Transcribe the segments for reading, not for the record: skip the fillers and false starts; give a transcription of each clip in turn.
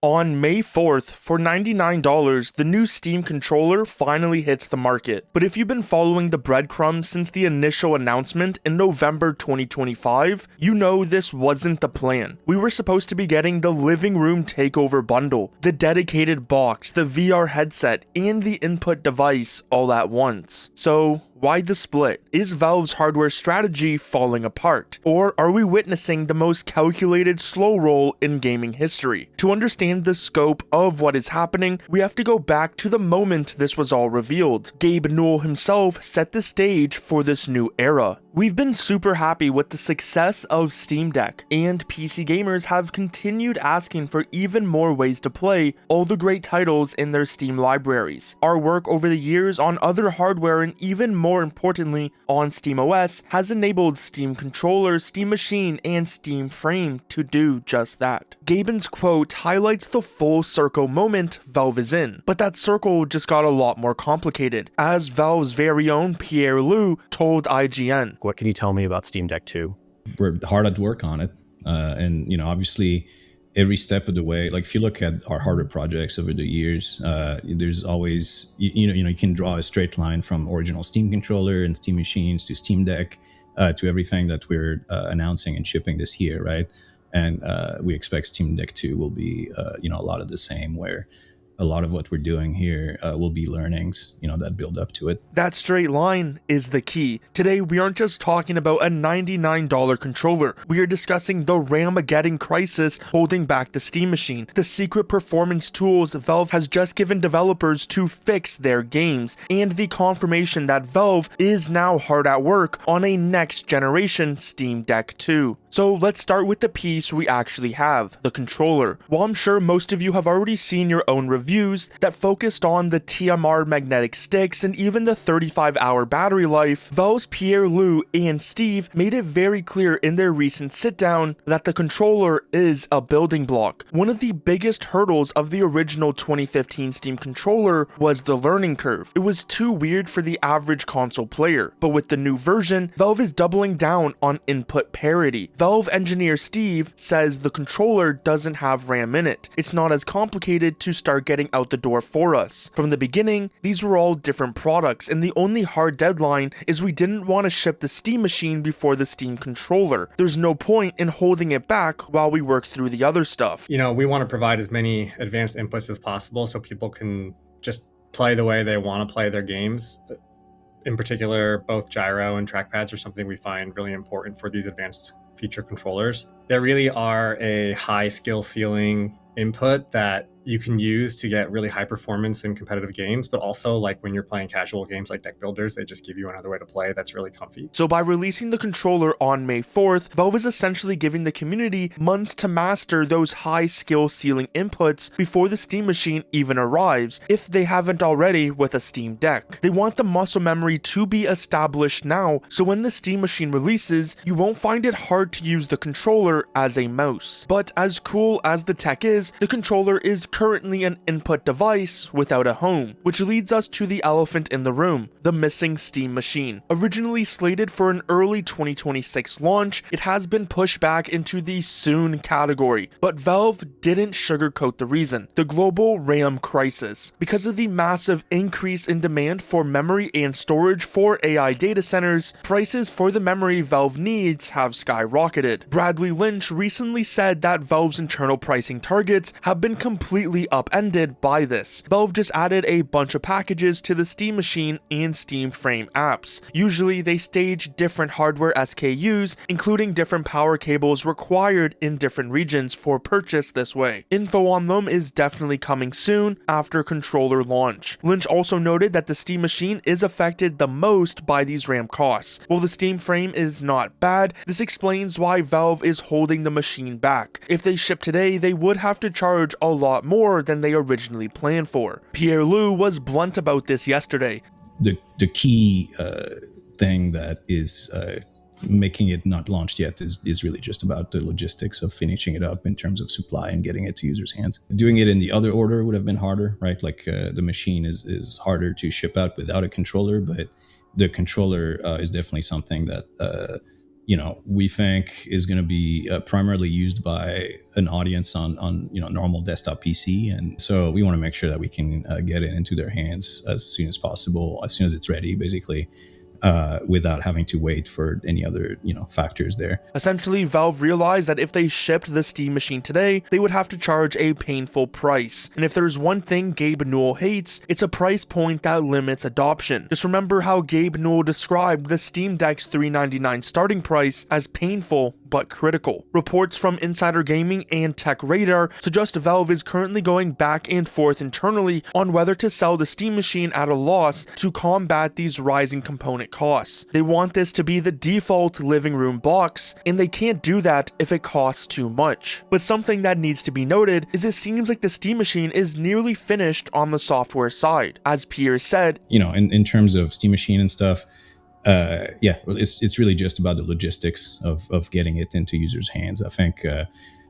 On May 4th, for $99, the new Steam controller finally hits the market. But if you've been following the breadcrumbs since the initial announcement in November 2025, you know this wasn't the plan. We were supposed to be getting the living room takeover bundle, the dedicated box, the VR headset, and the input device all at once. So, why the split? Is Valve's hardware strategy falling apart? Or are we witnessing the most calculated slow roll in gaming history? To understand the scope of what is happening, we have to go back to the moment this was all revealed. Gabe Newell himself set the stage for this new era. We've been super happy with the success of Steam Deck, and PC gamers have continued asking for even more ways to play all the great titles in their Steam libraries. Our work over the years on other hardware and even more importantly on SteamOS has enabled Steam controllers, Steam Machine, and Steam Frame to do just that. Gaben's quote highlights the full circle moment Valve is in, but that circle just got a lot more complicated, as Valve's very own Pierre-Loup told IGN. What can you tell me about Steam Deck 2? We're hard at work on it. And, obviously every step of the way, like if you look at our hardware projects over the years, there's always, you can draw a straight line from original Steam controller and Steam machines to Steam Deck to everything that we're announcing and shipping this year, right? And we expect Steam Deck 2 will be, a lot of the same, where a lot of what we're doing here will be learnings, that build up to it. That straight line is the key. Today, we aren't just talking about a $99 controller. We are discussing the RAMageddon crisis holding back the Steam Machine, the secret performance tools Valve has just given developers to fix their games, and the confirmation that Valve is now hard at work on a next generation Steam Deck 2. So let's start with the piece we actually have, the controller. While I'm sure most of you have already seen your own reviews that focused on the TMR magnetic sticks and even the 35-hour battery life, Valve's Pierre-Loup and Steve made it very clear in their recent sit-down that the controller is a building block. One of the biggest hurdles of the original 2015 Steam controller was the learning curve. It was too weird for the average console player, but with the new version, Valve is doubling down on input parity. Valve engineer Steve says the controller doesn't have RAM in it. It's not as complicated to start getting out the door for us. From the beginning, these were all different products, and the only hard deadline is we didn't want to ship the Steam Machine before the Steam controller. There's no point in holding it back while we work through the other stuff. We want to provide as many advanced inputs as possible so people can just play the way they want to play their games. In particular, both gyro and trackpads are something we find really important for these advanced feature controllers. They really are a high skill ceiling input that you can use to get really high performance in competitive games, but also like when you're playing casual games like deck builders, they just give you another way to play that's really comfy. So by releasing the controller on May 4th, Valve is essentially giving the community months to master those high skill ceiling inputs before the Steam Machine even arrives, if they haven't already with a Steam Deck. They want the muscle memory to be established now, so when the Steam Machine releases, you won't find it hard to use the controller as a mouse. But as cool as the tech is, the controller is currently an input device without a home, which leads us to the elephant in the room, the missing Steam Machine. Originally slated for an early 2026 launch, it has been pushed back into the soon category, but Valve didn't sugarcoat the reason: the global RAM crisis. Because of the massive increase in demand for memory and storage for AI data centers, prices for the memory Valve needs have skyrocketed. Bradley Lynch recently said that Valve's internal pricing targets have been completely upended by this. Valve just added a bunch of packages to the Steam Machine and Steam Frame apps. Usually they stage different hardware SKUs, including different power cables required in different regions for purchase this way. Info on them is definitely coming soon after controller launch. Lynch also noted that the Steam Machine is affected the most by these RAM costs. While the Steam Frame is not bad, this explains why Valve is holding the machine back. If they ship today, they would have to charge a lot more than they originally planned for. Pierre-Loup was blunt about this yesterday. The key thing that is making it not launched yet is really just about the logistics of finishing it up in terms of supply and getting it to users' hands. Doing it in the other order would have been harder, right? Like the machine is harder to ship out without a controller, but the controller is definitely something that we think is going to be primarily used by an audience on normal desktop PC, and so we want to make sure that we can get it into their hands as soon as possible, as soon as it's ready, basically. Without having to wait for any other, factors there. Essentially, Valve realized that if they shipped the Steam machine today, they would have to charge a painful price. And if there's one thing Gabe Newell hates, it's a price point that limits adoption. Just remember how Gabe Newell described the Steam Deck's $399 starting price as painful but critical. Reports from Insider Gaming and Tech Radar suggest Valve is currently going back and forth internally on whether to sell the Steam machine at a loss to combat these rising component costs. They want this to be the default living room box, and they can't do that if it costs too much. But something that needs to be noted is it seems like the Steam machine is nearly finished on the software side. As Pierre said, in terms of Steam machine and stuff, it's really just about the logistics of getting it into users' hands. I think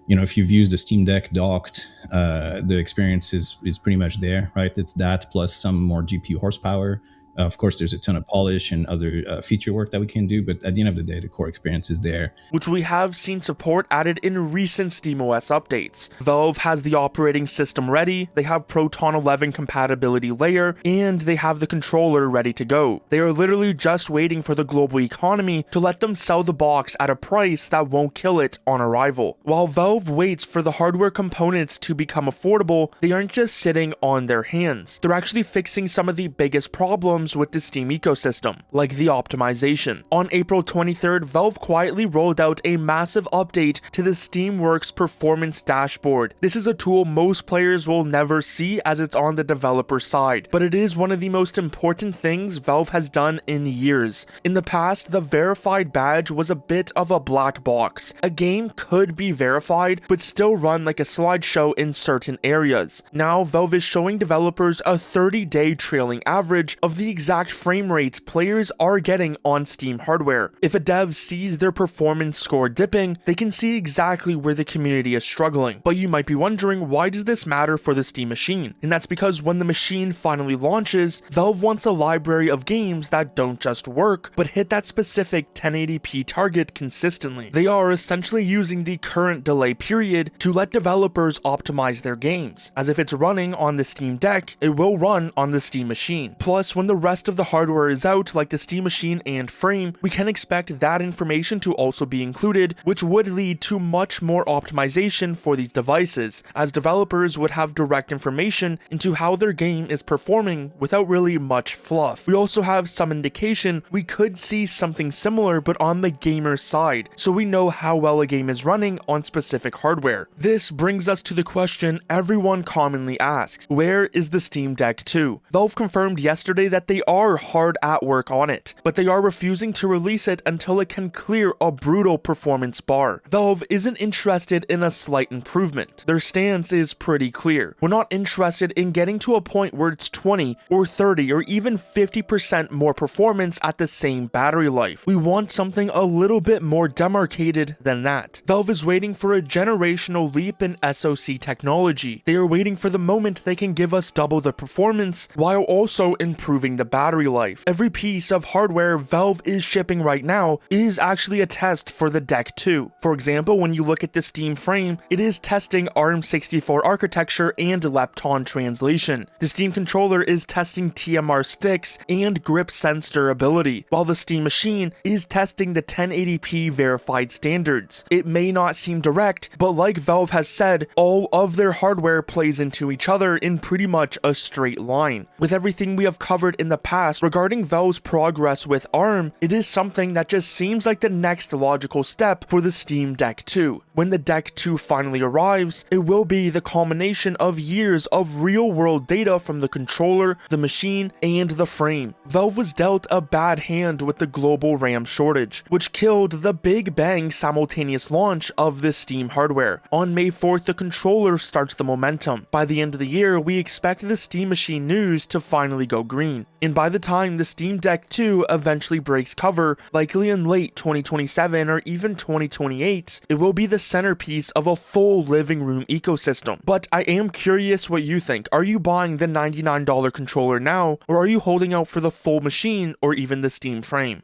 if you've used the Steam Deck docked, the experience is pretty much there, right? It's that plus some more GPU horsepower. Of course, there's a ton of polish and other feature work that we can do, but at the end of the day, the core experience is there. Which we have seen support added in recent SteamOS updates. Valve has the operating system ready, they have Proton 11 compatibility layer, and they have the controller ready to go. They are literally just waiting for the global economy to let them sell the box at a price that won't kill it on arrival. While Valve waits for the hardware components to become affordable, they aren't just sitting on their hands. They're actually fixing some of the biggest problems with the Steam ecosystem, like the optimization. On April 23rd, Valve quietly rolled out a massive update to the Steamworks performance dashboard. This is a tool most players will never see as it's on the developer side, but it is one of the most important things Valve has done in years. In the past, the verified badge was a bit of a black box. A game could be verified, but still run like a slideshow in certain areas. Now, Valve is showing developers a 30-day trailing average of the exact frame rates players are getting on Steam hardware. If a dev sees their performance score dipping, they can see exactly where the community is struggling. But you might be wondering, why does this matter for the Steam machine? And that's because when the machine finally launches, Valve wants a library of games that don't just work, but hit that specific 1080p target consistently. They are essentially using the current delay period to let developers optimize their games. As if it's running on the Steam Deck, it will run on the Steam machine. Plus, when the rest of the hardware is out, like the Steam machine and frame, we can expect that information to also be included, which would lead to much more optimization for these devices, as developers would have direct information into how their game is performing without really much fluff. We also have some indication we could see something similar but on the gamer side, so we know how well a game is running on specific hardware. This brings us to the question everyone commonly asks: where is the Steam Deck 2? Valve confirmed yesterday that they are hard at work on it, but they are refusing to release it until it can clear a brutal performance bar. Valve isn't interested in a slight improvement. Their stance is pretty clear. We're not interested in getting to a point where it's 20 or 30 or even 50% more performance at the same battery life. We want something a little bit more demarcated than that. Valve is waiting for a generational leap in SoC technology. They are waiting for the moment they can give us double the performance while also improving the battery life. Every piece of hardware Valve is shipping right now is actually a test for the Deck 2. For example, when you look at the Steam frame, it is testing ARM64 architecture and Lepton translation. The Steam controller is testing TMR sticks and grip sense durability, while the Steam machine is testing the 1080p verified standards. It may not seem direct, but like Valve has said, all of their hardware plays into each other in pretty much a straight line. With everything we have covered in the past regarding Valve's progress with ARM, it is something that just seems like the next logical step for the Steam Deck 2. When the Deck 2 finally arrives, it will be the culmination of years of real-world data from the controller, the machine, and the frame. Valve was dealt a bad hand with the global RAM shortage, which killed the big bang simultaneous launch of the Steam hardware. On May 4th, the controller starts the momentum. By the end of the year, we expect the Steam machine news to finally go green. And by the time the Steam Deck 2 eventually breaks cover, likely in late 2027 or even 2028, it will be the centerpiece of a full living room ecosystem. But I am curious what you think. Are you buying the $99 controller now, or are you holding out for the full machine or even the Steam frame?